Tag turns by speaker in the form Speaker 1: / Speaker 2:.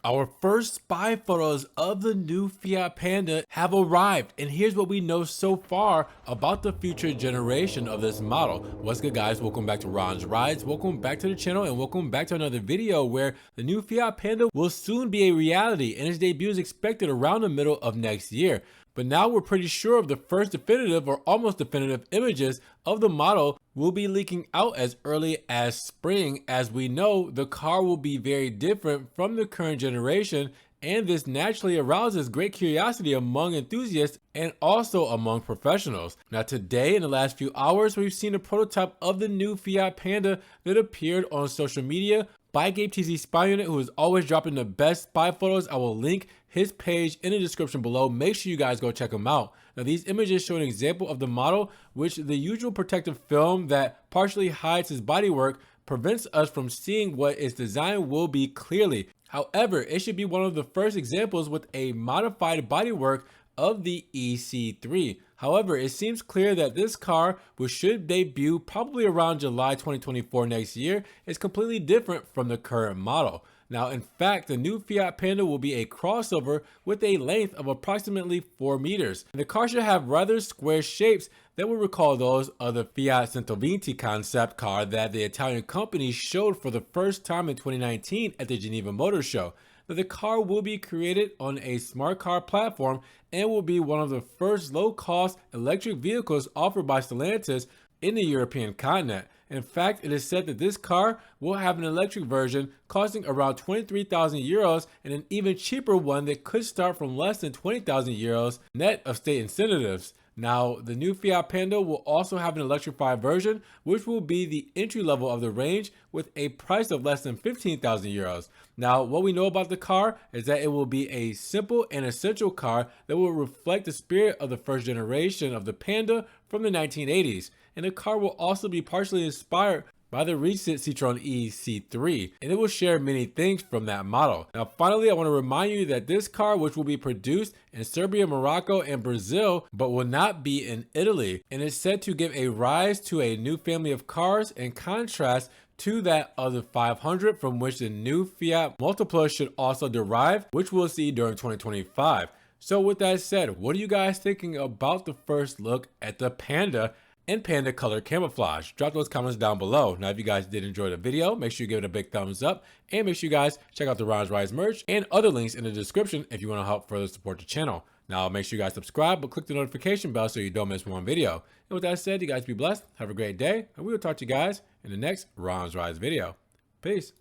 Speaker 1: Our first spy photos of the new Fiat Panda have arrived, and here's what we know so far about the future generation of this model. What's good, guys? Welcome back to Ron's Rides. Welcome back to the channel, and welcome back to another video where the new Fiat Panda will soon be a reality, and its debut is expected around the middle of next year. But now we're pretty sure of the first definitive or almost definitive images of the model will be leaking out as early as spring. As we know, the car will be very different from the current generation, and this naturally arouses great curiosity among enthusiasts and also among professionals. Now today, in the last few hours, we've seen a prototype of the new Fiat Panda that appeared on social media by Gabe TZ Spy Unit, who is always dropping the best spy photos. I will link his page in the description below. Make sure you guys go check him out. Now these images show an example of the model, which the usual protective film that partially hides his bodywork prevents us from seeing what its design will be clearly. However, it should be one of the first examples with a modified bodywork of the EC3. However, it seems clear that this car, which should debut probably around July 2024 next year, is completely different from the current model. Now, in fact, the new Fiat Panda will be a crossover with a length of approximately 4 meters. And the car should have rather square shapes that will recall those of the Fiat Centovinti concept car that the Italian company showed for the first time in 2019 at the Geneva Motor Show. Now, the car will be created on a smart car platform and will be one of the first low-cost electric vehicles offered by Stellantis in the European continent. In fact, it is said that this car will have an electric version costing around 23,000 euros and an even cheaper one that could start from less than 20,000 euros net of state incentives. Now, the new Fiat Panda will also have an electrified version, which will be the entry level of the range with a price of less than 15,000 euros. Now, what we know about the car is that it will be a simple and essential car that will reflect the spirit of the first generation of the Panda from the 1980s. And the car will also be partially inspired by the recent Citroen EC3, and it will share many things from that model. Now finally, I want to remind you that this car, which will be produced in Serbia, Morocco, and Brazil, but will not be in Italy, and is set to give a rise to a new family of cars in contrast to that of the 500, from which the new Fiat Multipla should also derive, which we'll see during 2025. So with that said, what are you guys thinking about the first look at the Panda and Panda color camouflage? Drop those comments down below. Now, if you guys did enjoy the video, make sure you give it a big thumbs up, and make sure you guys check out the Ron's Rides merch and other links in the description if you want to help further support the channel. Now, make sure you guys subscribe, but click the notification bell so you don't miss one video. And with that said, you guys be blessed, have a great day, and we will talk to you guys in the next Ron's Rides video. Peace.